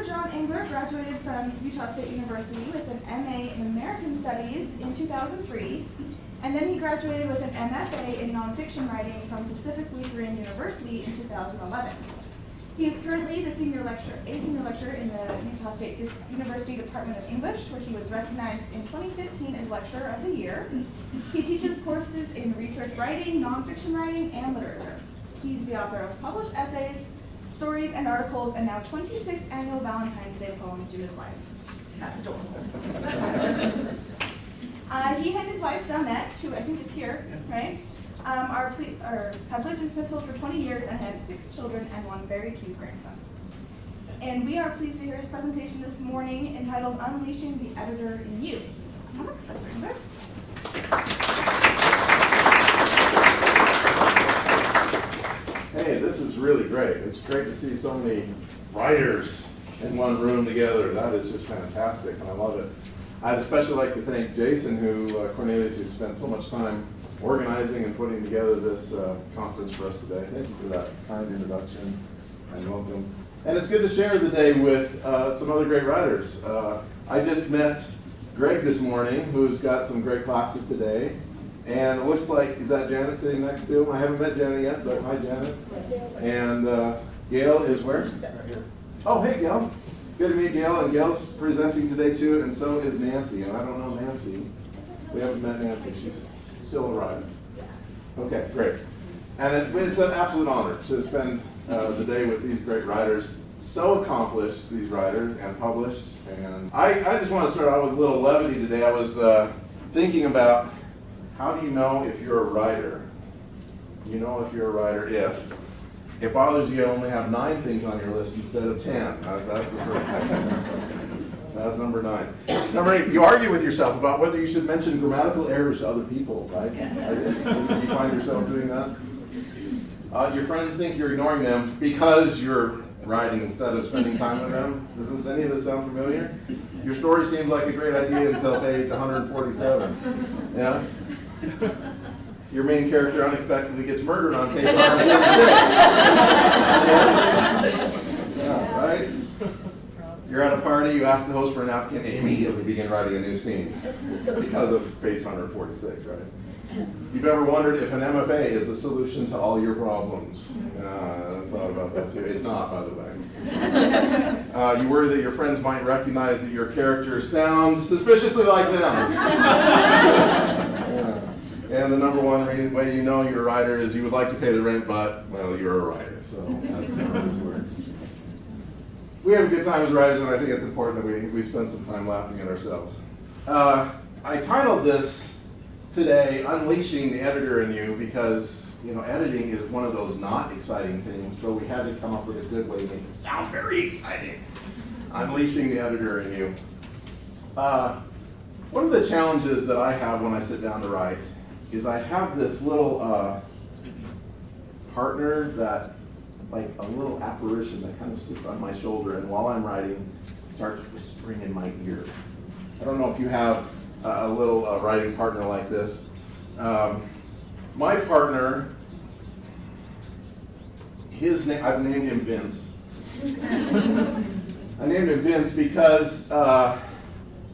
Professor John Engler graduated from Utah State University with an MA in American Studies in 2003, and then he graduated with an MFA in nonfiction writing from Pacific Lutheran University in 2011. He is currently a senior lecturer in the Utah State University Department of English, where he was recognized in 2015 as Lecturer of the Year. He teaches courses in research writing, nonfiction writing, and literature. He's the author of published essays, stories, and articles, and now 26 annual Valentine's Day poems to his wife. That's adorable. He and his wife, Donette, who I think is here, right, have lived in Smithfield for 20 years and have 6 children and 1 very cute grandson. And we are pleased to hear his presentation this morning entitled Unleashing the Editor in You. Come on, Professor Engler. Hey, this is really great. It's great to see so many writers in one room together. That is just fantastic, and I love it. I'd especially like to thank Jason, Cornelius, who spent so much time organizing and putting together this conference for us today. Thank you for that kind introduction and welcome. And it's good to share the day with some other great writers. I just met Greg this morning, who's got some great classes today. And it looks like, is that Janet sitting next to him? I haven't met Janet yet, but hi, Janet. And Gail is where? Right here. Oh, hey, Gail. Good to meet Gail. And Gail's presenting today, too, and so is Nancy. And I don't know Nancy. We haven't met Nancy. She's still arriving. Okay, great. And it's an absolute honor to spend the day with these great writers. So accomplished, these writers, and published. And I just want to start out with a little levity today. I was thinking about, how do you know if you're a writer? You know if you're a writer if it bothers you to only have 9 things on your list instead of 10. That's the first thing. That's number 9. Number 8, you argue with yourself about whether you should mention grammatical errors to other people, right? Do you find yourself doing that? Your friends think you're ignoring them because you're writing instead of spending time with them. Does any of this sound familiar? Your story seemed like a great idea until page 147. Yeah? Your main character unexpectedly gets murdered on page 146. Yeah, right? You're at a party, you ask the host for a napkin, and immediately begin writing a new scene because of page 146, right? You've ever wondered if an MFA is the solution to all your problems? I thought about that too. It's not, by the way. You worry that your friends might recognize that your characters sound suspiciously like them. Yeah. And the number one way you know you're a writer is you would like to pay the rent, but, well, you're a writer. So that's how this works. We have a good time as writers, and I think it's important that we spend some time laughing at ourselves. I titled this today, Unleashing the Editor in You, because, editing is one of those not exciting things, so we had to come up with a good way to make it sound very exciting. Unleashing the Editor in You. One of the challenges that I have when I sit down to write is I have this little partner that, like a little apparition that kind of sits on my shoulder, and while I'm writing, starts whispering in my ear. I don't know if you have a little writing partner like this. My partner, I've named him Vince. I named him Vince because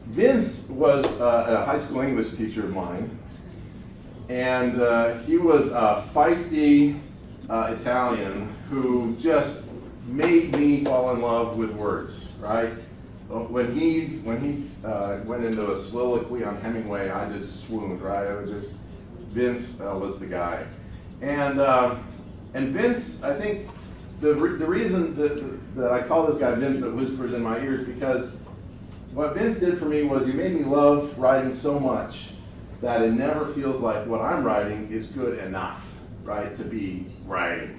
Vince was a high school English teacher of mine, and he was a feisty Italian who just made me fall in love with words, right? When he went into a soliloquy on Hemingway, I just swooned, right? Vince was the guy. And Vince, I think the reason that I call this guy Vince that whispers in my ears, because what Vince did for me was he made me love writing so much that it never feels like what I'm writing is good enough, right, to be writing.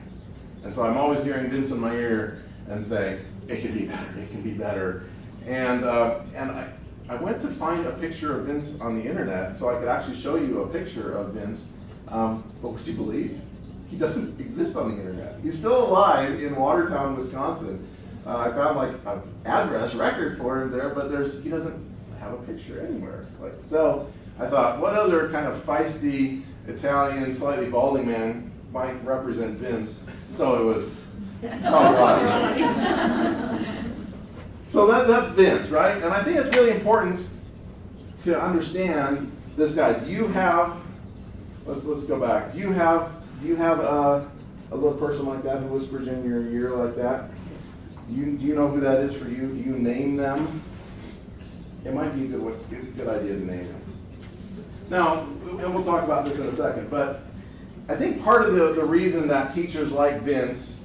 And so I'm always hearing Vince in my ear and saying, it can be better, it can be better. And I went to find a picture of Vince on the internet so I could actually show you a picture of Vince. But would you believe? He doesn't exist on the internet. He's still alive in Watertown, Wisconsin. I found like an address record for him there, but he doesn't have a picture anywhere. So I thought, what other kind of feisty Italian, slightly balding man might represent Vince? So it was Ronnie. So that's Vince, right? And I think it's really important to understand this guy. Do you have, let's go back. Do you have a little person like that who whispers in your ear like that? Do you know who that is for you? Do you name them? It might be a good idea to name them. Now, and we'll talk about this in a second, but I think part of the reason that teachers like Vince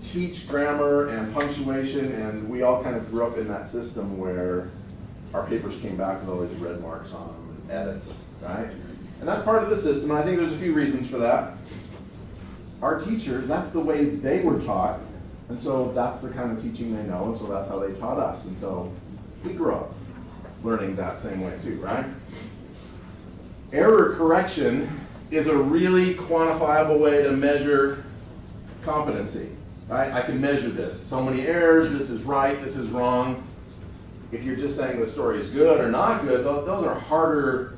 teach grammar and punctuation, and we all kind of grew up in that system where our papers came back with all these red marks on them and edits, right? And that's part of the system, and I think there's a few reasons for that. Our teachers, that's the way they were taught, and so that's the kind of teaching they know, and so that's how they taught us. And so we grew up learning that same way too, right? Error correction is a really quantifiable way to measure competency, right? I can measure this. So many errors, this is right, this is wrong. If you're just saying the story is good or not good, those are harder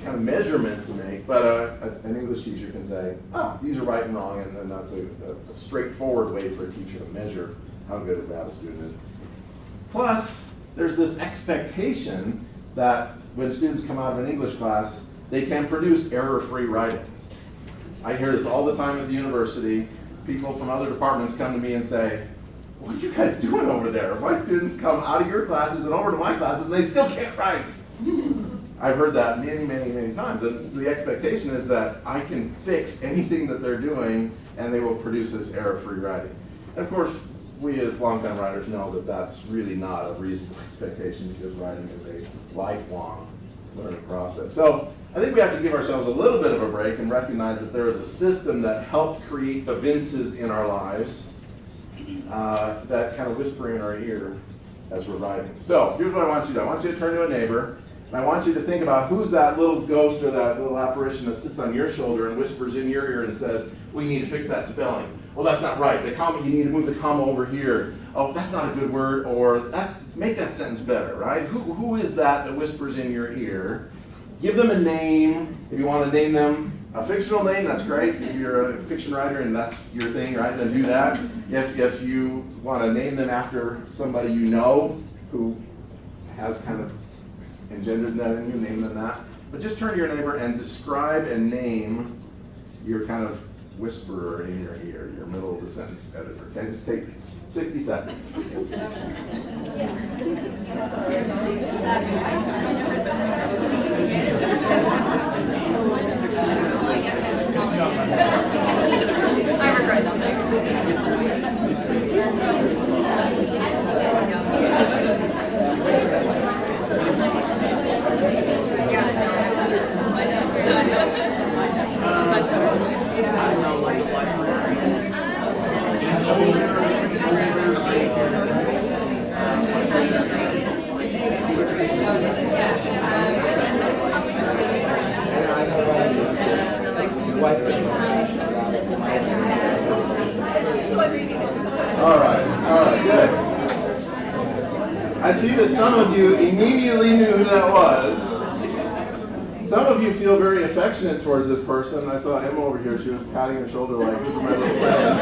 kind of measurements to make, but an English teacher can say, oh, these are right and wrong, and then that's a straightforward way for a teacher to measure how good or bad a student is. Plus, there's this expectation that when students come out of an English class, they can produce error-free writing. I hear this all the time at the university. People from other departments come to me and say, what are you guys doing over there? My students come out of your classes and over to my classes and they still can't write. I've heard that many, many, many times. The expectation is that I can fix anything that they're doing and they will produce this error-free writing. And of course, we as longtime writers know that that's really not a reasonable expectation because writing is a lifelong learning process. So I think we have to give ourselves a little bit of a break and recognize that there is a system that helped create the Vinces in our lives that kind of whisper in our ear as we're writing. So here's what I want you to do. I want you to turn to a neighbor, and I want you to think about who's that little ghost or that little apparition that sits on your shoulder and whispers in your ear and says, we need to fix that spelling. Well, that's not right. The comma, you need to move the comma over here. Oh, that's not a good word, or make that sentence better, right? Who is that whispers in your ear? Give them a name. If you want to name them a fictional name, that's great. If you're a fiction writer and that's your thing, right, then do that. If you want to name them after somebody you know who has kind of engendered that in you, name them that. But just turn to your neighbor and describe and name your kind of whisperer in your ear, your middle of the sentence editor. Okay, just take 60 seconds. I regret something. All right, good. I see that some of you immediately knew who that was. Some of you feel very affectionate towards this person. I saw Emma over here. She was patting her shoulder like, this is my little friend.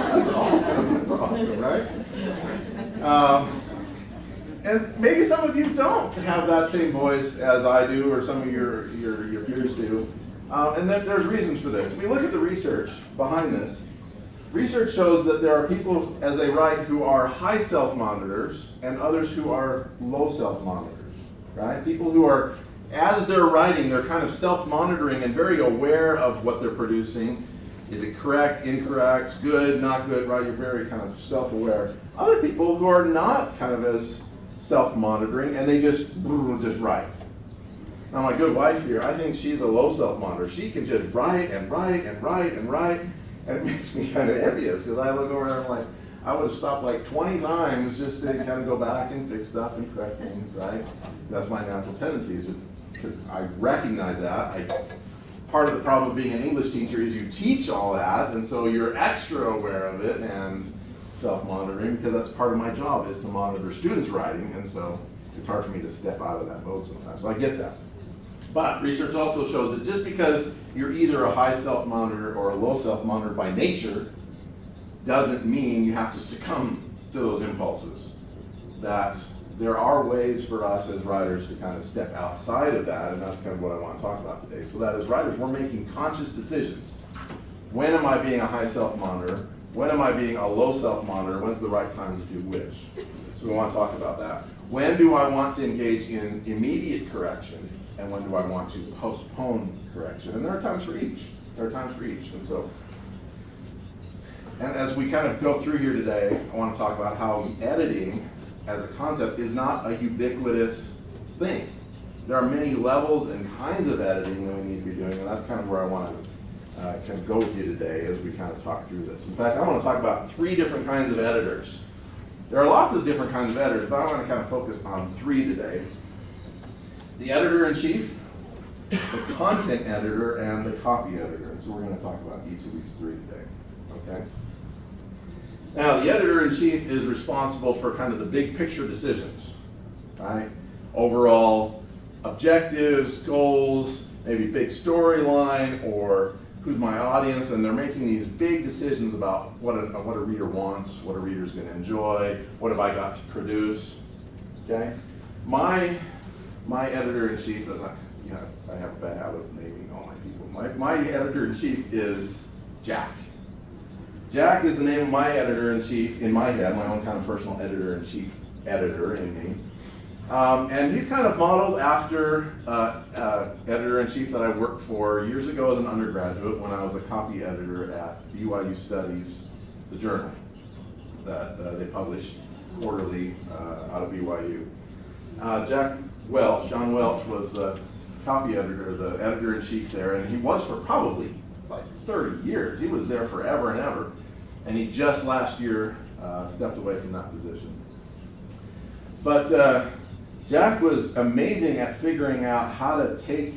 That's awesome. That's awesome, right? And maybe some of you don't have that same voice as I do or some of your peers do. And there's reasons for this. We look at the research behind this. Research shows that there are people, as they write, who are high self-monitors and others who are low self-monitors, right? People who are, as they're writing, they're kind of self-monitoring and very aware of what they're producing. Is it correct, incorrect, good, not good, right? You're very kind of self-aware. Other people who are not kind of as self-monitoring and they just write. Now my good wife here, I think she's a low self-monitor. She can just write and write and write and write. And it makes me kind of envious because I look over there and I'm like, I would have stopped like 20 times just to kind of go back and fix stuff and correct things, right? That's my natural tendencies because I recognize that. Part of the problem of being an English teacher is you teach all that, and so you're extra aware of it and self-monitoring because that's part of my job is to monitor students' writing, and so it's hard for me to step out of that mode sometimes. So I get that. But research also shows that just because you're either a high self-monitor or a low self-monitor by nature doesn't mean you have to succumb to those impulses. that there are ways for us as writers to kind of step outside of that, and that's kind of what I want to talk about today. So that as writers, we're making conscious decisions. When am I being a high self-monitor? When am I being a low self-monitor? When's the right time to do which? So we want to talk about that. When do I want to engage in immediate correction? And when do I want to postpone correction? And there are times for each. There are times for each. And so, and as we kind of go through here today, I want to talk about how editing as a concept is not a ubiquitous thing. There are many levels and kinds of editing that we need to be doing, and that's kind of where I want to kind of go with you today as we kind of talk through this. In fact, I want to talk about 3 different kinds of editors. There are lots of different kinds of editors, but I want to kind of focus on 3 today. The editor-in-chief, the content editor, and the copy editor. And so we're going to talk about each of these 3 today, okay? Now, the editor-in-chief is responsible for kind of the big picture decisions, right? Overall objectives, goals, maybe big storyline, or who's my audience, and they're making these big decisions about what a reader wants, what a reader's going to enjoy, what have I got to produce, okay? My editor-in-chief, as I have a bad habit of naming all my people. My editor-in-chief is Jack. Jack is the name of my editor-in-chief in my head, my own kind of personal editor-in-chief editor in me. And he's kind of modeled after editor-in-chief that I worked for years ago as an undergraduate when I was a copy editor at BYU Studies, the journal that they publish quarterly out of BYU. John Welch was the copy editor, the editor-in-chief there, and he was for probably like 30 years. He was there forever and ever. And he just last year stepped away from that position. But Jack was amazing at figuring out how to take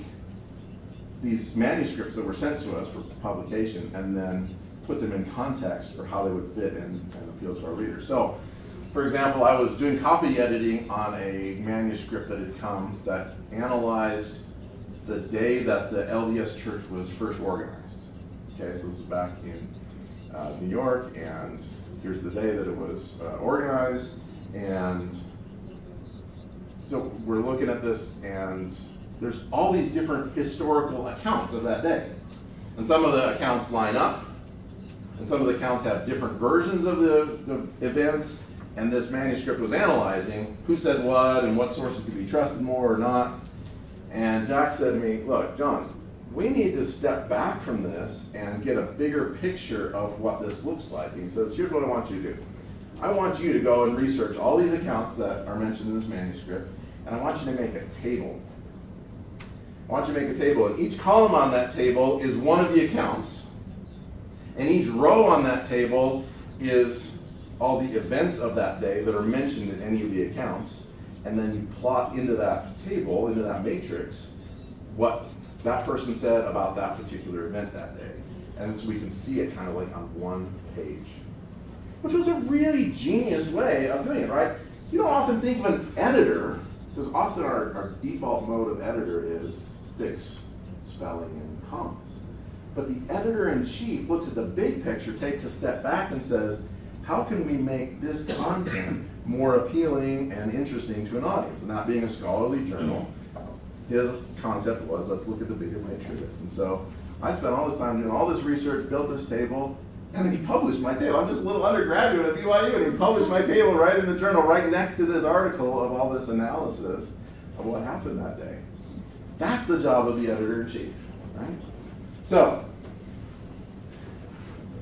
these manuscripts that were sent to us for publication and then put them in context for how they would fit and appeal to our readers. So, for example, I was doing copy editing on a manuscript that had come that analyzed the day that the LDS Church was first organized. Okay, so this is back in New York, and here's the day that it was organized, and so we're looking at this, and there's all these different historical accounts of that day. And some of the accounts line up, and some of the accounts have different versions of the events, and this manuscript was analyzing who said what and what sources could be trusted more or not. And Jack said to me, look, John, we need to step back from this and get a bigger picture of what this looks like. And he says, here's what I want you to do. I want you to go and research all these accounts that are mentioned in this manuscript, and I want you to make a table. I want you to make a table, and each column on that table is one of the accounts, and each row on that table is all the events of that day that are mentioned in any of the accounts, and then you plot into that table, into that matrix, what that person said about that particular event that day. And so we can see it kind of like on one page. Which was a really genius way of doing it, right? You don't often think of an editor, because often our default mode of editor is fix spelling and commas. But the editor-in-chief looks at the big picture, takes a step back and says, how can we make this content more appealing and interesting to an audience? And that being a scholarly journal, his concept was, let's look at the bigger picture of this. And so I spent all this time doing all this research, built this table, and then he published my table. I'm just a little undergraduate at BYU, and he published my table right in the journal, right next to this article of all this analysis of what happened that day. That's the job of the editor-in-chief, right? So,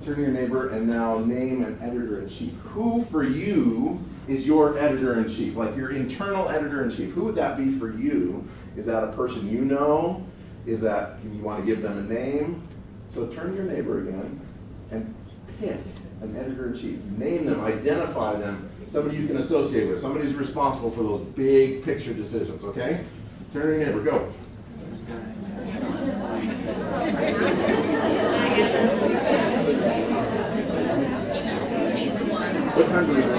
turn to your neighbor and now name an editor-in-chief. Who for you is your editor-in-chief? Like your internal editor-in-chief. Who would that be for you? Is that a person you know? Is that, you want to give them a name? So turn to your neighbor again and pick an editor-in-chief. Name them, identify them, somebody you can associate with, somebody who's responsible for those big picture decisions, okay? Turn to your neighbor, go. What time do we go?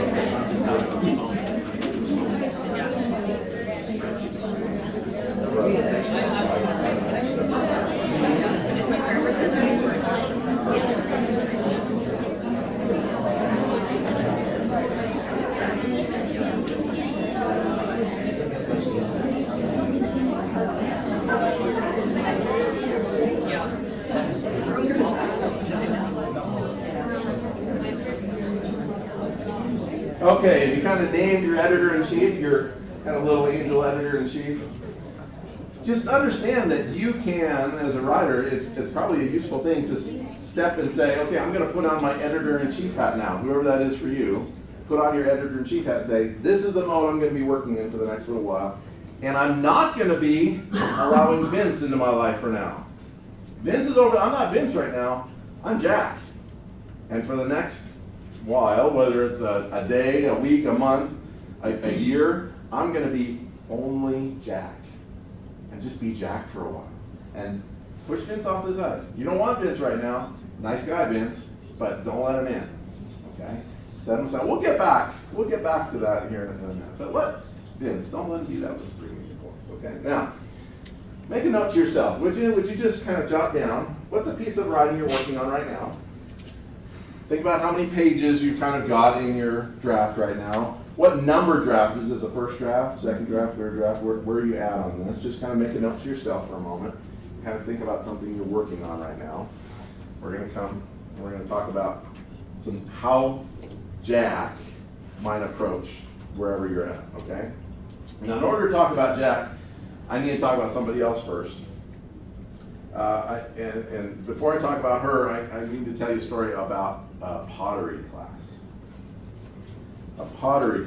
Okay, you kind of named your editor-in-chief, your kind of little angel editor-in-chief. Just understand that you can, as a writer, it's probably a useful thing to step and say, okay, I'm going to put on my editor-in-chief hat now, whoever that is for you. Put on your editor-in-chief hat and say, this is the mode I'm going to be working in for the next little while. And I'm not going to be allowing Vince into my life for now. Vince is over, I'm not Vince right now, I'm Jack. And for the next while, whether it's a day, a week, a month, a year, I'm going to be only Jack. And just be Jack for a while. And push Vince off to the side. You don't want Vince right now. Nice guy, Vince, but don't let him in. Okay? Set him aside. We'll get back to that here in a minute. But let Vince, don't let him do that with bringing your voice. Okay? Now, make a note to yourself. Would you just kind of jot down what's a piece of writing you're working on right now? Think about how many pages you've kind of got in your draft right now. What number draft? Is this a first draft, second draft, third draft? Where are you at on this? Just kind of make a note to yourself for a moment. Kind of think about something you're working on right now. We're going to talk about how Jack might approach wherever you're at, okay? Now, in order to talk about Jack, I need to talk about somebody else first. And before I talk about her, I need to tell you a story about a pottery class.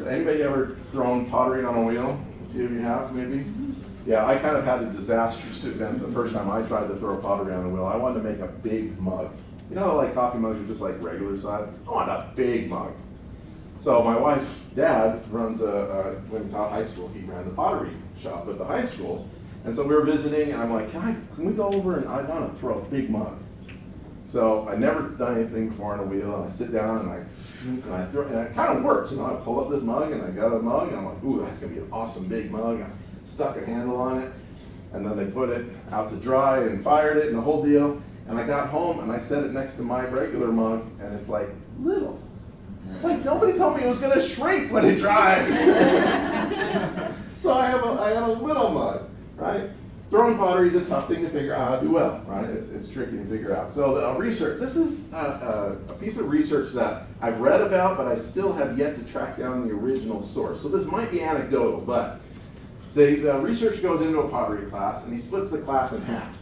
Anybody ever thrown pottery on a wheel? A few of you have, maybe? Yeah, I kind of had a disastrous event the first time I tried to throw pottery on a wheel. I wanted to make a big mug. You know, like coffee mugs are just like regular size? I want a big mug. So my wife's dad runs when he taught high school, he ran the pottery shop at the high school. And so we were visiting, and I'm like, can we go over and I want to throw a big mug. So I'd never done anything before on a wheel, and I sit down and I throw, and it kind of works. You know, I pull up this mug, and I got a mug, and I'm like, ooh, that's going to be an awesome big mug. I stuck a handle on it, and then they put it out to dry and fired it and the whole deal. And I got home, and I set it next to my regular mug, and it's like, little. Like, nobody told me it was going to shrink when it dries. So I had a little mug, right? Throwing pottery is a tough thing to figure out how to do well, right? It's tricky to figure out. So this is a piece of research that I've read about, but I still have yet to track down the original source. So this might be anecdotal, but the research goes into a pottery class, and he splits the class in half.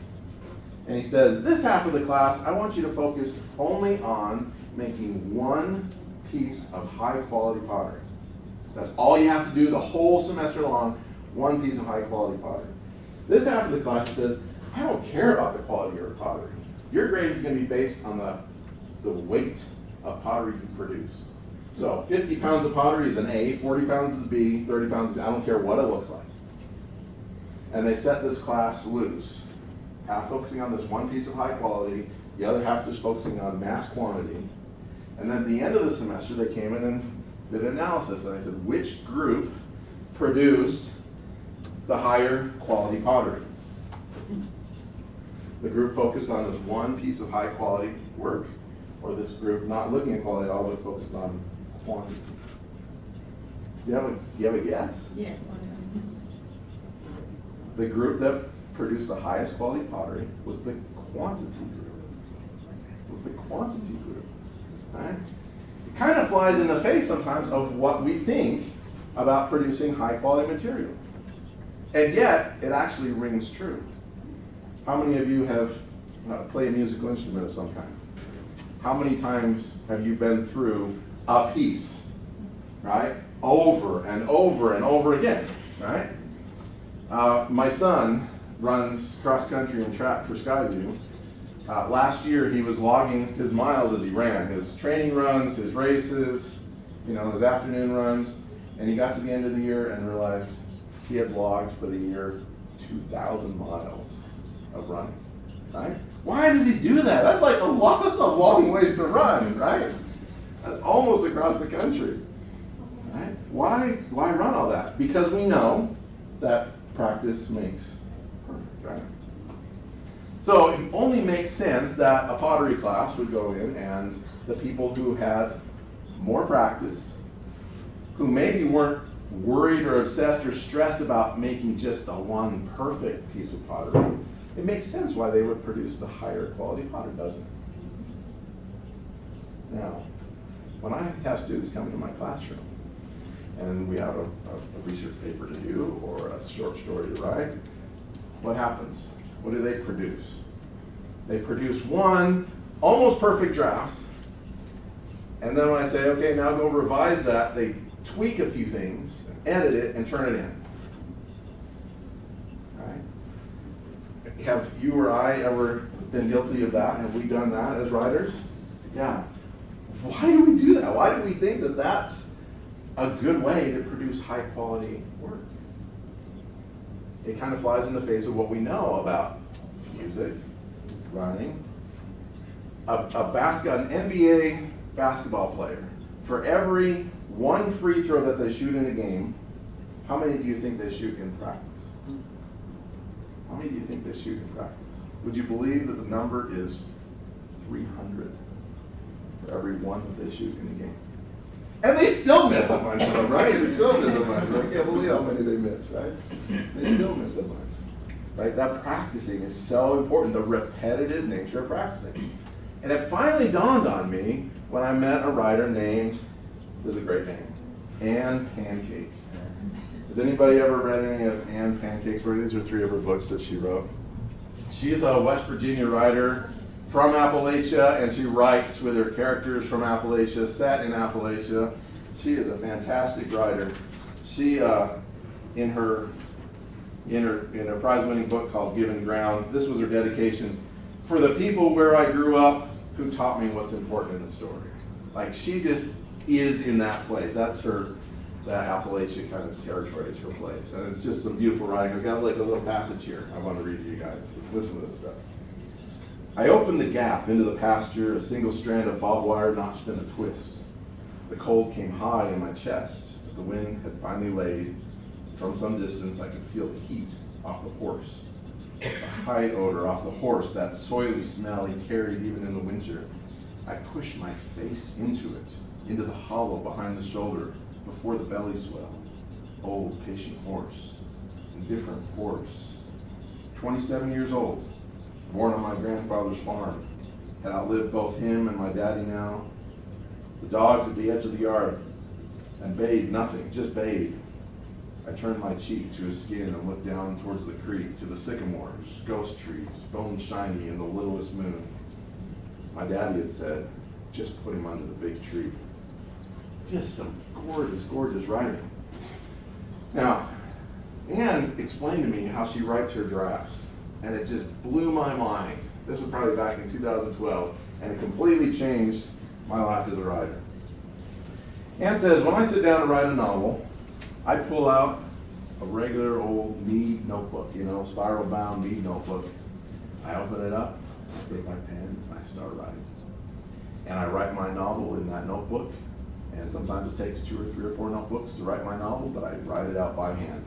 And he says, this half of the class, I want you to focus only on making one piece of high quality pottery. That's all you have to do the whole semester long, one piece of high quality pottery. This half of the class says, I don't care about the quality of your pottery. Your grade is going to be based on the weight of pottery you produce. So 50 pounds of pottery is an A, 40 pounds is a B, 30 pounds is I don't care what it looks like. And they set this class loose. Half focusing on this one piece of high quality, the other half just focusing on mass quantity. And then at the end of the semester, they came in and did an analysis. And I said, which group produced the higher quality pottery? The group focused on this one piece of high quality work, or this group not looking at quality at all, but focused on quantity? Do you have a guess? Yes. The group that produced the highest quality pottery was the quantity group. Right? It kind of flies in the face sometimes of what we think about producing high quality material. And yet, it actually rings true. How many of you have played a musical instrument of some kind? How many times have you been through a piece, right? Over and over and over again, right? My son runs cross country and track for Skyview. Last year, he was logging his miles as he ran, his training runs, his races, his afternoon runs, and he got to the end of the year and realized he had logged for the year 2,000 miles of running, right? Why does he do that? That's a long ways to run, right? That's almost across the country, right? Why run all that? Because we know that practice makes perfect, right? So it only makes sense that a pottery class would go in, and the people who had more practice, who maybe weren't worried or obsessed or stressed about making just the one perfect piece of pottery, it makes sense why they would produce the higher quality pottery, doesn't it? Now, when I have students come into my classroom, and we have a research paper to do or a short story to write, what happens? What do they produce? They produce one almost perfect draft, and then when I say, okay, now go revise that, they tweak a few things, edit it, and turn it in. Right? Have you or I ever been guilty of that? Have we done that as writers? Yeah. Why do we do that? Why do we think that that's a good way to produce high quality work? It kind of flies in the face of what we know about music, writing. An NBA basketball player, for every one free throw that they shoot in a game, how many do you think they shoot in practice? How many do you think they shoot in practice? Would you believe that the number is 300 for every one that they shoot in a game? And they still miss a bunch of them, right? They still miss a bunch. I can't believe how many they miss, right? They still miss a bunch, right? That practicing is so important, the repetitive nature of practicing. And it finally dawned on me when I met a writer named, this is a great name, Anne Pancake. Has anybody ever read any of Anne Pancake's work? These are 3 of her books that she wrote. She's a West Virginia writer from Appalachia, and she writes with her characters from Appalachia, set in Appalachia. She is a fantastic writer. She, in her prize-winning book called Given Ground, this was her dedication for the people where I grew up who taught me what's important in the story. Like, she just is in that place. That's her, that Appalachia kind of territory is her place. And it's just some beautiful writing. I've got like a little passage here I want to read to you guys. Listen to this stuff. I opened the gap into the pasture, a single strand of barbed wire notched in a twist. The cold came high in my chest, but the wind had finally laid. From some distance, I could feel the heat off the horse. The hide odor off the horse, that soily smell he carried even in the winter. I pushed my face into it, into the hollow behind the shoulder, before the belly swell. Old, patient horse, indifferent horse. 27 years old, born on my grandfather's farm. Had outlived both him and my daddy now. The dogs at the edge of the yard, and bayed nothing, just bayed. I turned my cheek to his skin and looked down towards the creek, to the sycamores, ghost trees, bone shiny in the littlest moon. My daddy had said, just put him under the big tree. Just some gorgeous, gorgeous writing. Now, Anne explained to me how she writes her drafts, and it just blew my mind. This was probably back in 2012, and it completely changed my life as a writer. Anne says, when I sit down to write a novel, I pull out a regular old Mead notebook, spiral bound Mead notebook. I open it up, I take my pen, and I start writing. And I write my novel in that notebook, and sometimes it takes 2 or 3 or 4 notebooks to write my novel, but I write it out by hand.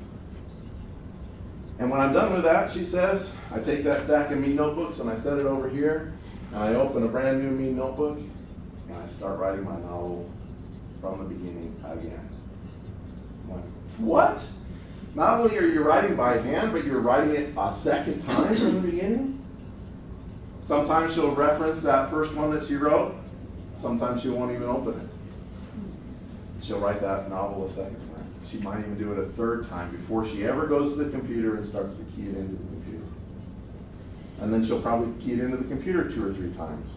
And when I'm done with that, she says, I take that stack of Mead notebooks and I set it over here, and I open a brand new Mead notebook, and I start writing my novel from the beginning again. I'm like, what? Not only are you writing by hand, but you're writing it a second time from the beginning? Sometimes she'll reference that first one that she wrote. Sometimes she won't even open it. She'll write that novel a second time. She might even do it a third time before she ever goes to the computer and starts to key it into the computer. And then she'll probably key it into the computer 2 or 3 times.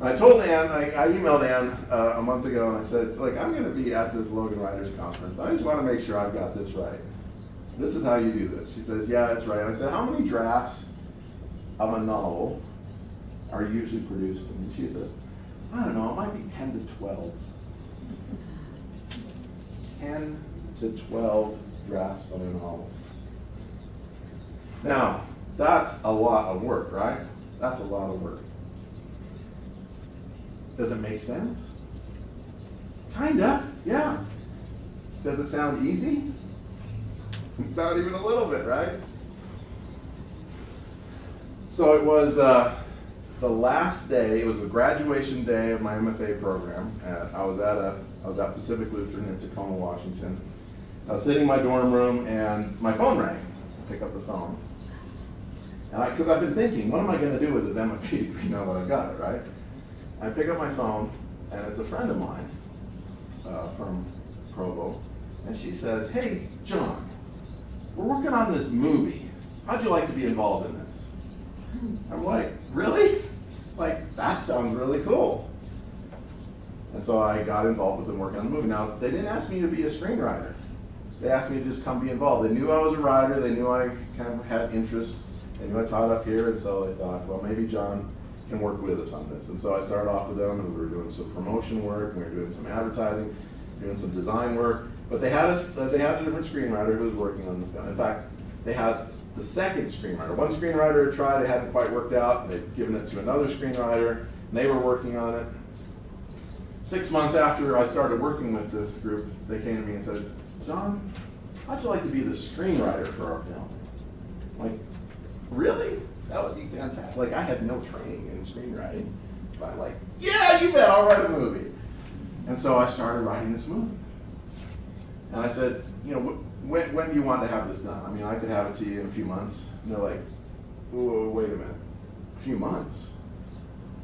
And I told Anne, I emailed Anne a month ago, and I said, look, I'm going to be at this Logan Writers Conference. I just want to make sure I've got this right. This is how you do this. She says, yeah, that's right. And I said, how many drafts of a novel are usually produced? And she says, I don't know, it might be 10 to 12. 10 to 12 drafts of a novel. Now, that's a lot of work, right? That's a lot of work. Does it make sense? Kinda, yeah. Does it sound easy? Not even a little bit, right? So it was the last day, it was the graduation day of my MFA program. I was at Pacific Lutheran in Tacoma, Washington. I was sitting in my dorm room and my phone rang. I pick up the phone. And because I've been thinking, what am I going to do with this MFA degree now that I've got it, right? I pick up my phone, and it's a friend of mine from Provo, And she says, hey, John, we're working on this movie. How'd you like to be involved in this? I'm like, really? Like, that sounds really cool. And so I got involved with them working on the movie. Now, they didn't ask me to be a screenwriter. They asked me to just come be involved. They knew I was a writer. They knew I kind of had interest. They knew I taught up here. And so they thought, well, maybe John can work with us on this. And so I started off with them, and we were doing some promotion work, and we were doing some advertising, doing some design work. But they had a different screenwriter who was working on the film. In fact, they had the second screenwriter. One screenwriter had tried, it hadn't quite worked out, and they'd given it to another screenwriter, and they were working on it. 6 months after I started working with this group, they came to me and said, John, how'd you like to be the screenwriter for our film? I'm like, really? That would be fantastic. Like, I had no training in screenwriting, but I'm like, yeah, you bet, I'll write a movie. And so I started writing this movie. And I said, you know, when do you want to have this done? I mean, I could have it to you in a few months. And they're like, whoa, wait a minute, a few months?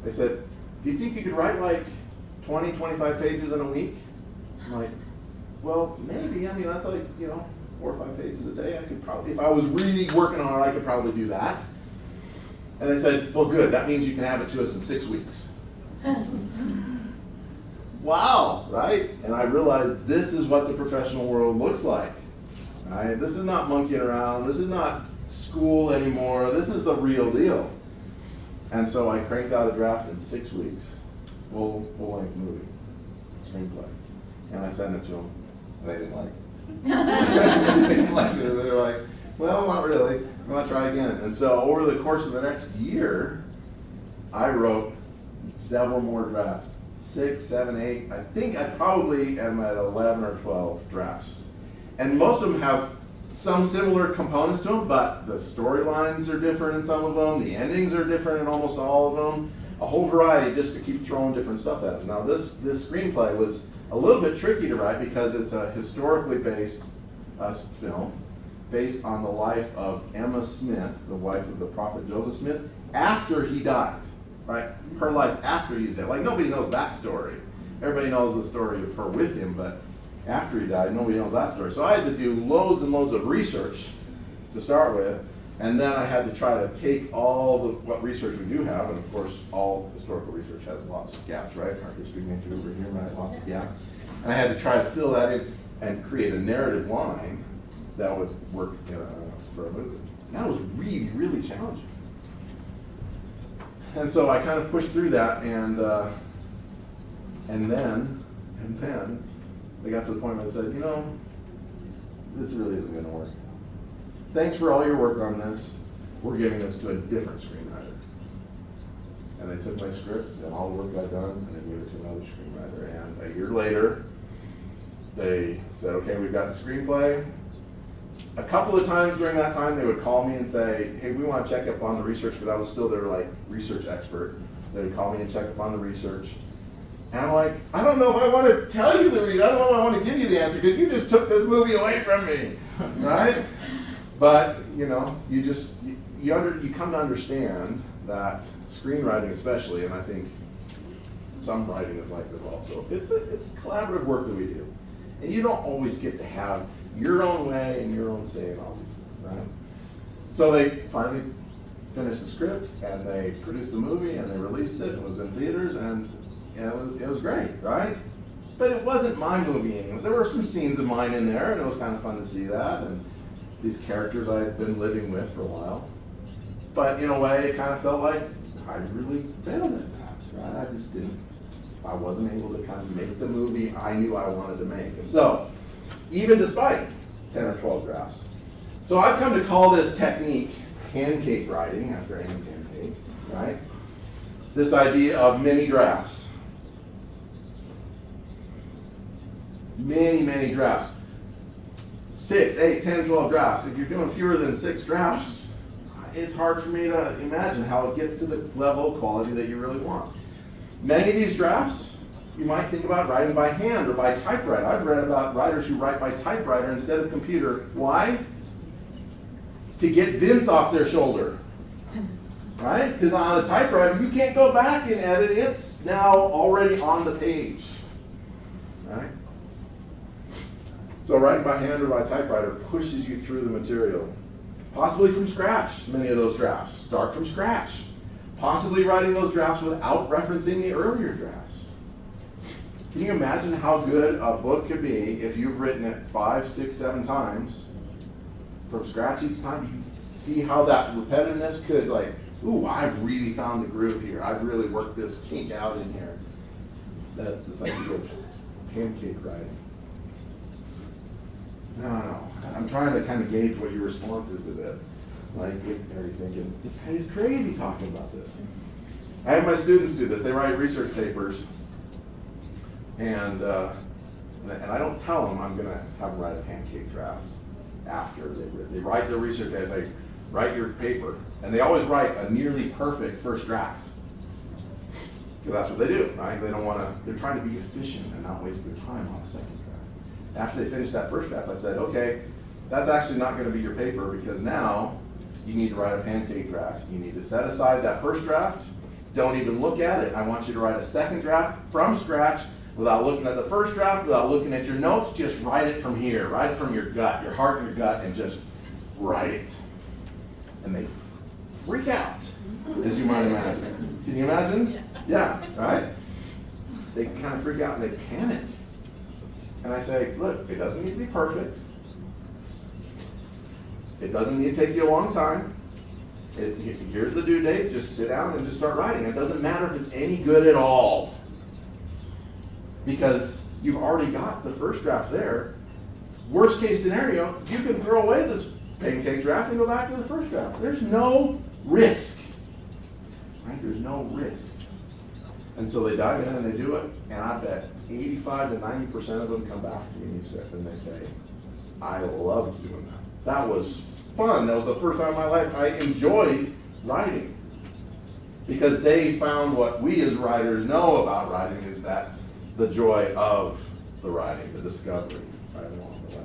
They said, do you think you could write like 20, 25 pages in a week? I'm like, well, maybe. I mean, that's like, 4 or 5 pages a day. I could probably, if I was really working on it, I could probably do that. And they said, well, good. That means you can have it to us in 6 weeks. Wow, right? And I realized this is what the professional world looks like. Right? This is not monkeying around. This is not school anymore. This is the real deal. And so I cranked out a draft in 6 weeks, full-length movie, screenplay. And I sent it to them. And they didn't like it. They didn't like it. They were like, well, not really. I'm going to try again. And so over the course of the next year, I wrote several more drafts. 6, 7, 8. I think I probably am at 11 or 12 drafts. And most of them have some similar components to them, but the storylines are different in some of them. The endings are different in almost all of them. A whole variety, just to keep throwing different stuff at them. Now this screenplay was a little bit tricky to write because it's a historically based film based on the life of Emma Smith, the wife of the prophet Joseph Smith, after he died. Right? Her life after he's dead. Like, nobody knows that story. Everybody knows the story of her with him, but after he died, nobody knows that story. So I had to do loads and loads of research to start with, and then I had to try to take all what research we do have, and of course, all historical research has lots of gaps, right? Our history major over here, right? Lots of gaps. And I had to try to fill that in and create a narrative line that would work for a movie. That was really, really challenging. And so I kind of pushed through that, and then they got to the point where they said, this really isn't going to work. Thanks for all your work on this. We're giving this to a different screenwriter. And they took my script and all the work I'd done, and they gave it to another screenwriter. And a year later, they said, okay, we've got the screenplay. A couple of times during that time, they would call me and say, hey, we want to check up on the research, because I was still their research expert. They would call me and check up on the research. And I'm like, I don't know if I want to tell you the reason. I don't know if I want to give you the answer, because you just took this movie away from me, right? But, you come to understand that screenwriting especially, and I think some writing is like this also, it's collaborative work that we do. And you don't always get to have your own way and your own say in all these things, right? So they finally finished the script, and they produced the movie, and they released it. It was in theaters, and it was great, right? But it wasn't my movie anymore. There were some scenes of mine in there, and it was kind of fun to see that, and these characters I had been living with for a while. But in a way, it kind of felt like I really failed at that, right? I wasn't able to kind of make the movie I knew I wanted to make. And so, even despite 10 or 12 drafts. So I've come to call this technique pancake writing, after Anne Pancake, right? This idea of many drafts. Many drafts. 6, 8, 10, 12 drafts. If you're doing fewer than 6 drafts, it's hard for me to imagine how it gets to the level of quality that you really want. Many of these drafts, you might think about writing by hand or by typewriter. I've read about writers who write by typewriter instead of computer. Why? To get Vince off their shoulder. Right? Because on a typewriter, you can't go back and edit. It's now already on the page. Right? So writing by hand or by typewriter pushes you through the material. Possibly from scratch, many of those drafts. Start from scratch. Possibly writing those drafts without referencing the earlier drafts. Can you imagine how good a book could be if you've written it 5, 6, 7 times from scratch each time? You see how that repetitiveness could, like, ooh, I've really found the groove here. I've really worked this kink out in here. That's this idea of pancake writing. No. I'm trying to kind of gauge what your response is to this. Like, are you thinking, this guy is crazy talking about this? I have my students do this. They write research papers, and I don't tell them I'm going to have them write a pancake draft after they write their research. They say, write your paper. And they always write a nearly perfect first draft. Because that's what they do, right? They don't want to, they're trying to be efficient and not waste their time on a second draft. After they finish that first draft, I said, okay, that's actually not going to be your paper because now you need to write a pancake draft. You need to set aside that first draft. Don't even look at it. I want you to write a second draft from scratch without looking at the first draft, without looking at your notes. Just write it from here. Write it from your gut, your heart and your gut, and just write it. And they freak out, as you might imagine. Can you imagine? Yeah, right? They kind of freak out and they panic. And I say, look, it doesn't need to be perfect. It doesn't need to take you a long time. Here's the due date. Just sit down and just start writing. It doesn't matter if it's any good at all. Because you've already got the first draft there. Worst case scenario, you can throw away this pancake draft and go back to the first draft. There's no risk. Right? There's no risk. And so they dive in and they do it, and I bet 85 to 90% of them come back to me and they say, I loved doing that. That was fun. That was the first time in my life I enjoyed writing. Because they found what we as writers know about writing is that the joy of the writing, the discovery, right along the way.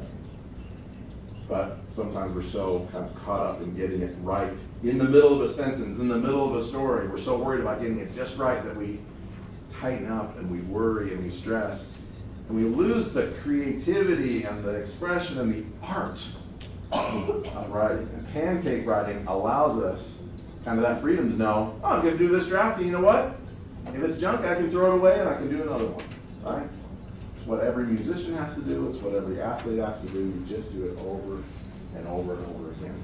But sometimes we're so kind of caught up in getting it right in the middle of a sentence, in the middle of a story. We're so worried about getting it just right that we tighten up and we worry and we stress. And we lose the creativity and the expression and the art of writing. And pancake writing allows us kind of that freedom to know, oh, I'm going to do this draft, and you know what? If it's junk, I can throw it away and I can do another one, right? It's what every musician has to do. It's what every athlete has to do. You just do it over and over and over again.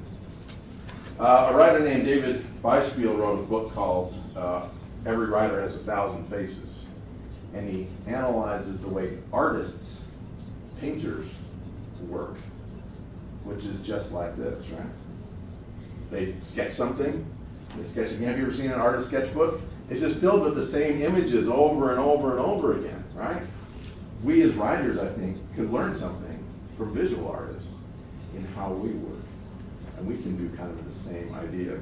A writer named David Beispiel wrote a book called Every Writer Has 1,000 Faces. And he analyzes the way artists, painters, work, which is just like this, right? They sketch something, they sketch again. Have you ever seen an artist sketchbook? It's just filled with the same images over and over and over again, right? We as writers, I think, could learn something from visual artists in how we work. And we can do kind of the same idea.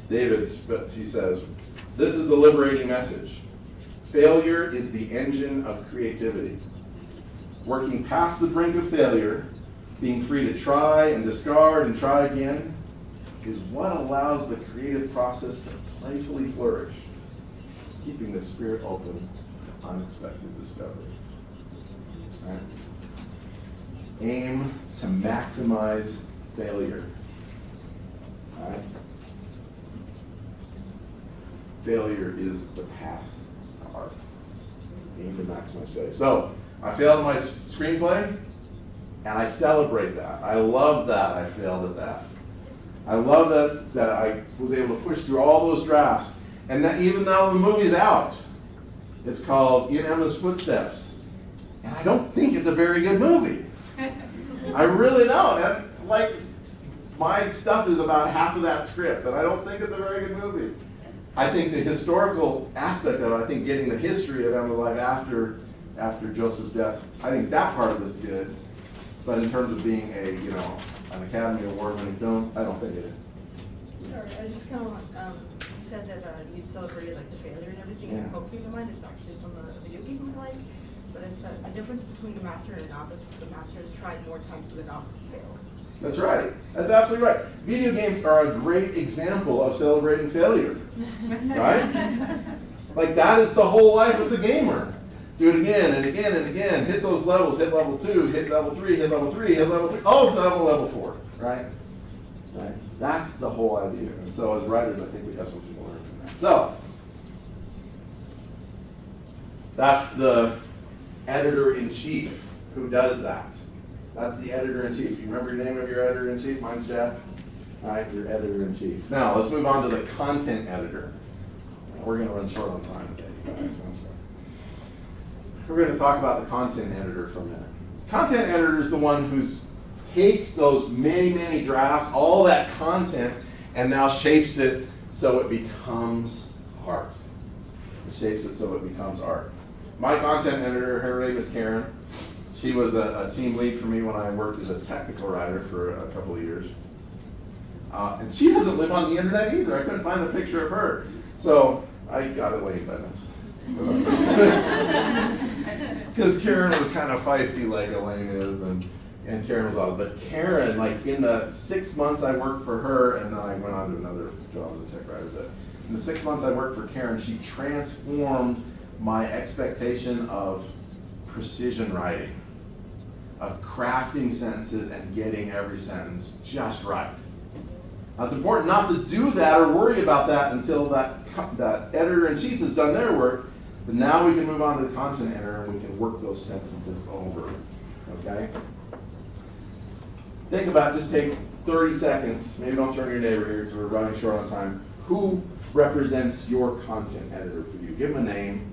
David, he says, this is the liberating message. Failure is the engine of creativity. Working past the brink of failure, being free to try and discard and try again, is what allows the creative process to playfully flourish, keeping the spirit open to unexpected discovery. Right? Aim to maximize failure. Right? Failure is the path to art. Aim to maximize failure. So, I failed my screenplay, and I celebrate that. I love that I failed at that. I love that I was able to push through all those drafts. And that even though the movie's out, it's called In Emma's Footsteps. And I don't think it's a very good movie. I really don't. And, like, my stuff is about half of that script, and I don't think it's a very good movie. I think the historical aspect of it, I think getting the history of Emma's life after Joseph's death, I think that part of it's good. But in terms of being an Academy Award-winning film, I don't think it is. Sorry, I just kind of you said that you celebrated like the failure and everything. Yeah. And Hope came to mind. It's actually from a video game I like, but it's a difference between a master and a novice. Is the master has tried more times than the novice has failed. That's right. That's absolutely right. Video games are a great example of celebrating failure, right? Like that is the whole life of the gamer. Do it again and again and again. Hit those levels. Hit level 2, hit level 3, hit level 3, hit level 3. Oh, level 4, right? Right? That's the whole idea. And so as writers, I think we have something to learn from that. So, that's the editor-in-chief who does that. That's the editor-in-chief. You remember your name of your editor-in-chief? Mine's Jeff. All right, your editor-in-chief. Now, let's move on to the content editor. We're going to run short on time today, you guys. I'm sorry. We're going to talk about the content editor for a minute. Content editor is the one who takes those many, many drafts, all that content, and now shapes it so it becomes art. It shapes it so it becomes art. My content editor, her name is Karen. She was a team lead for me when I worked as a technical writer for a couple of years. And she doesn't live on the internet either. I couldn't find a picture of her. So I got Elaine by this. Because Karen was kind of feisty like Elaine is, and Karen was awesome. But Karen, like in the 6 months I worked for her, and then I went on to another job as a tech writer, but in the 6 months I worked for Karen, she transformed my expectation of precision writing, of crafting sentences and getting every sentence just right. Now, it's important not to do that or worry about that until that editor-in-chief has done their work, but now we can move on to the content editor and we can work those sentences over, okay? Think about, just take 30 seconds, maybe don't turn to your neighbor here because we're running short on time. Who represents your content editor for you? Give them a name,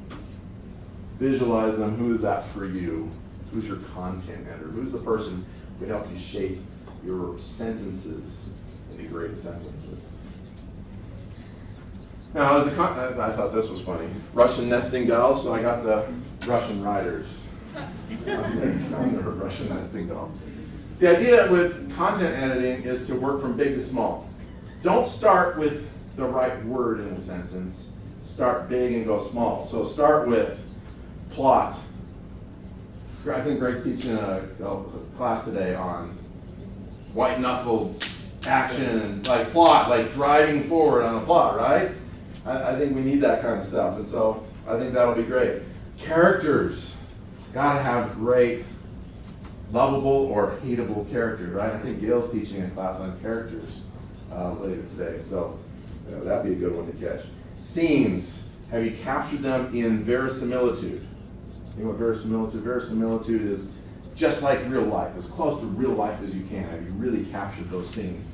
visualize them. Who is that for you? Who's your content editor? Who's the person who can help you shape your sentences into great sentences? Now, I thought this was funny. Russian nesting dolls, so I got the Russian writers. I'm the Russian nesting doll. The idea with content editing is to work from big to small. Don't start with the right word in a sentence. Start big and go small. So start with plot. I think Greg's teaching a class today on white-knuckled action and like plot, like driving forward on a plot, right? I think we need that kind of stuff, and so I think that'll be great. Characters, gotta have great, lovable or hateable characters, right? I think Gail's teaching a class on characters later today, so that'd be a good one to catch. Scenes, have you captured them in verisimilitude? You know what verisimilitude? Verisimilitude is just like real life, as close to real life as you can. Have you really captured those scenes?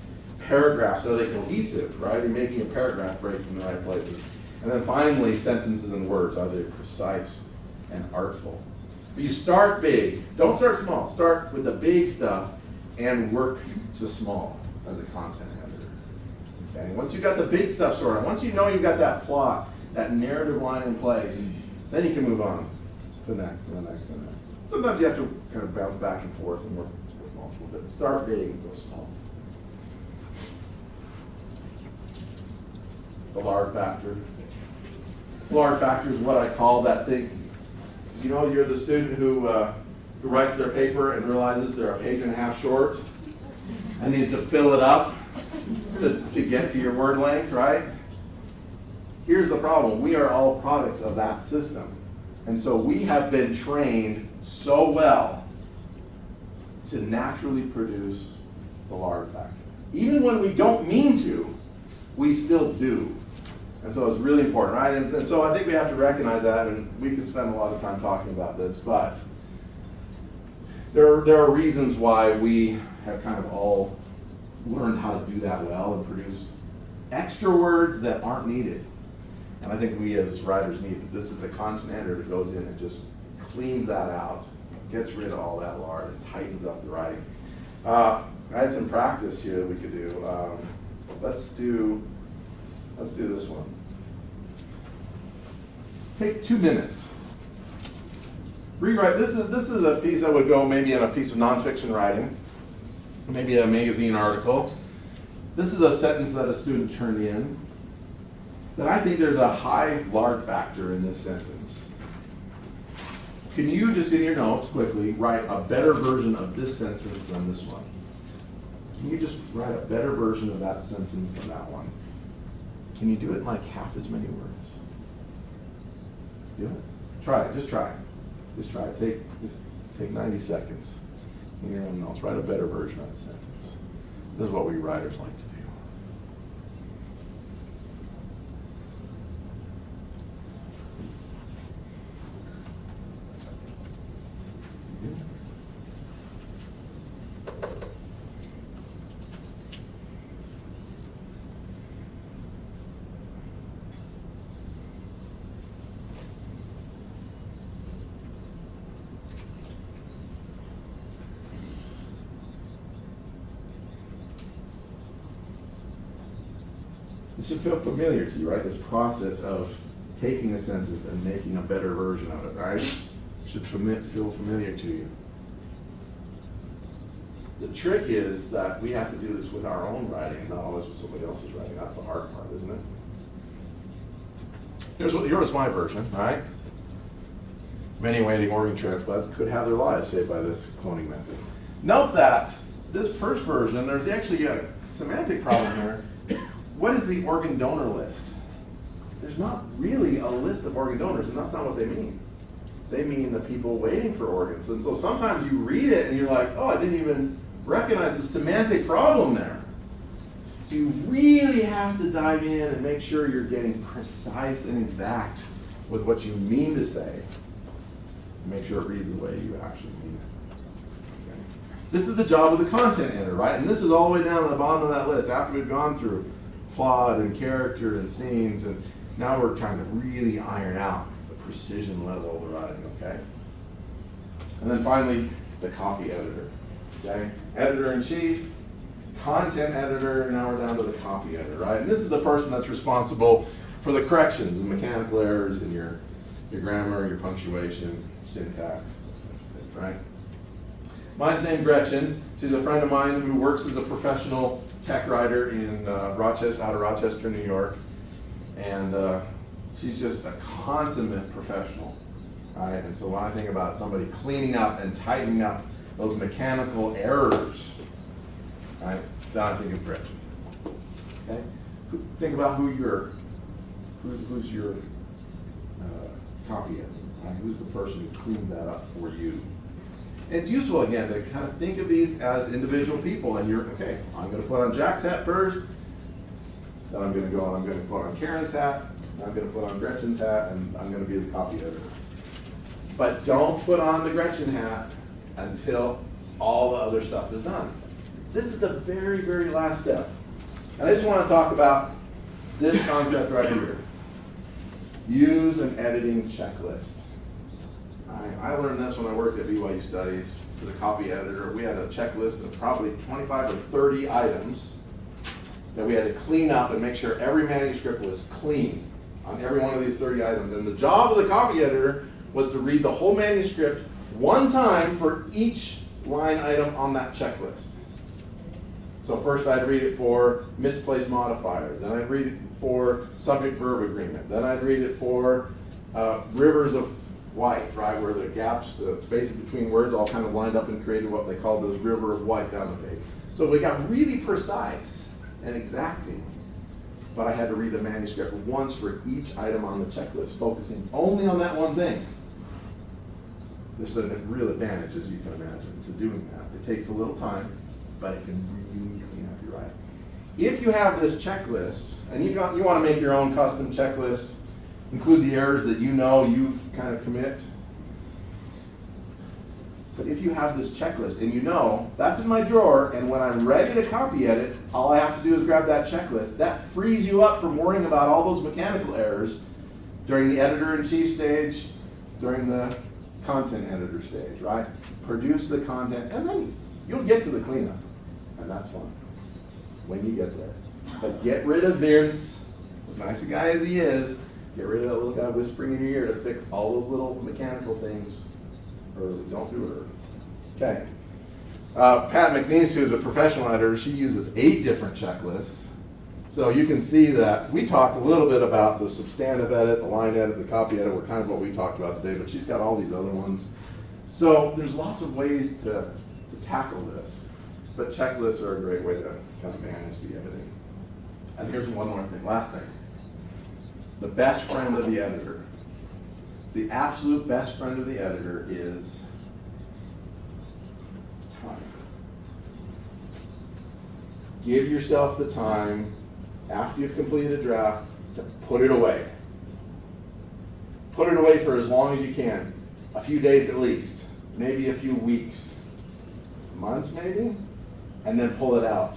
Paragraphs, are they cohesive, right? You're making a paragraph breaks in the right places. And then finally, sentences and words, are they precise and artful? But you start big, don't start small. Start with the big stuff and work to small as a content editor. Okay? Once you've got the big stuff sorted out, once you know you've got that plot, that narrative line in place, then you can move on to the next and the next and the next. Sometimes you have to kind of bounce back and forth and work with multiple bits. Start big and go small. The lard factor. Lard factor is what I call that thing. You know, you're the student who writes their paper and realizes they're a page and a half short and needs to fill it up to get to your word length, right? Here's the problem. We are all products of that system. And so we have been trained so well to naturally produce the lard factor. Even when we don't mean to, we still do. And so it's really important, right? And so I think we have to recognize that, and we could spend a lot of time talking about this, but there are reasons why we have kind of all learned how to do that well and produce extra words that aren't needed. And I think we as writers need it. This is the content editor that goes in and just cleans that out, gets rid of all that lard, and tightens up the writing. I had some practice here that we could do. Let's do this one. Take 2 minutes. Rewrite. This is a piece that would go maybe in a piece of nonfiction writing, maybe a magazine article. This is a sentence that a student turned in. That I think there's a high lard factor in this sentence. Can you just in your notes quickly write a better version of this sentence than this one? Can you just write a better version of that sentence than that one? Can you do it in like half as many words? Do it. Try it. Just try it. Just try it. Just take 90 seconds in your own notes. Write a better version of the sentence. This is what we writers like to do. This should feel familiar to you, right? This process of taking a sentence and making a better version of it, right? Should feel familiar to you. The trick is that we have to do this with our own writing, not always with somebody else's writing. That's the hard part, isn't it? Here's my version, all right? Many waiting organ transplants could have their lives saved by this cloning method. Note that this first version, there's actually a semantic problem here. What is the organ donor list? There's not really a list of organ donors, and that's not what they mean. They mean the people waiting for organs. And so sometimes you read it and you're like, oh, I didn't even recognize the semantic problem there. So you really have to dive in and make sure you're getting precise and exact with what you mean to say. Make sure it reads the way you actually mean it. Okay. This is the job of the content editor, right? And this is all the way down to the bottom of that list after we've gone through plot and character and scenes, and now we're trying to really iron out the precision level of the writing, okay? And then finally, the copy editor, okay? Editor-in-chief, content editor, now we're down to the copy editor, right? And this is the person that's responsible for the corrections and mechanical errors in your grammar, your punctuation, syntax, right? Mine's named Gretchen. She's a friend of mine who works as a professional tech writer in Rochester, out of Rochester, New York. And she's just a consummate professional, right? And so when I think about somebody cleaning up and tightening up those mechanical errors, right, then I think of Gretchen. Okay? Think about who's your copy editor, right? Who's the person who cleans that up for you? And it's useful, again, to kind of think of these as individual people, and you're, okay, I'm going to put on Jack's hat first, then I'm going to go and I'm going to put on Karen's hat, then I'm going to put on Gretchen's hat, and I'm going to be the copy editor. But don't put on the Gretchen hat until all the other stuff is done. This is the very, very last step. And I just want to talk about this concept right here. Use an editing checklist. I learned this when I worked at BYU Studies for the copy editor. We had a checklist of probably 25 or 30 items that we had to clean up and make sure every manuscript was clean on every one of these 30 items. And the job of the copy editor was to read the whole manuscript one time for each line item on that checklist. So first I'd read it for misplaced modifiers, then I'd read it for subject-verb agreement, then I'd read it for rivers of white, right, where the gaps, the spaces between words all kind of lined up and created what they called those river of white down the page. So we got really precise and exacting, but I had to read the manuscript once for each item on the checklist, focusing only on that one thing. There's a real advantage, as you can imagine, to doing that. It takes a little time, but it can really clean up your writing. If you have this checklist, and you want to make your own custom checklist, include the errors that you know you kind of commit. But if you have this checklist and you know, that's in my drawer, and when I'm ready to copy edit, all I have to do is grab that checklist. That frees you up from worrying about all those mechanical errors during the editor-in-chief stage, during the content editor stage, right? Produce the content, and then you'll get to the cleanup, and that's fun when you get there. But get rid of Vince, as nice a guy as he is. Get rid of that little guy whispering in your ear to fix all those little mechanical things early. Don't do it early. Okay. Pat McNeese, who's a professional editor, she uses 8 different checklists. So you can see that we talked a little bit about the substantive edit, the line edit, the copy edit, were kind of what we talked about today, but she's got all these other ones. So there's lots of ways to tackle this, but checklists are a great way to kind of manage the editing. And here's one more thing, last thing. The best friend of the editor the absolute best friend of the editor is time. Give yourself the time, after you've completed a draft, to put it away. Put it away for as long as you can. A few days at least, maybe a few weeks, months maybe, and then pull it out.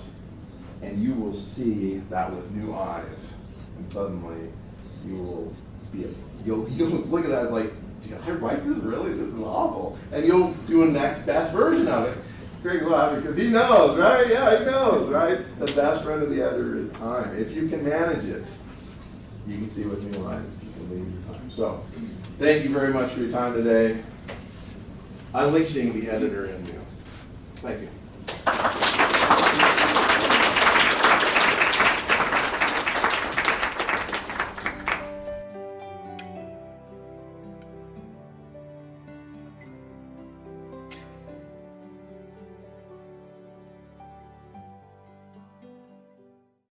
And you will see that with new eyes. And suddenly, you'll look at that as like, did I write this? Really? This is awful. And you'll do a next best version of it. Greg's laughing because he knows, right? Yeah, he knows, right? The best friend of the editor is time. If you can manage it, you can see with new eyes. You can leave your time. So, thank you very much for your time today. Unleashing the editor in you. Thank you.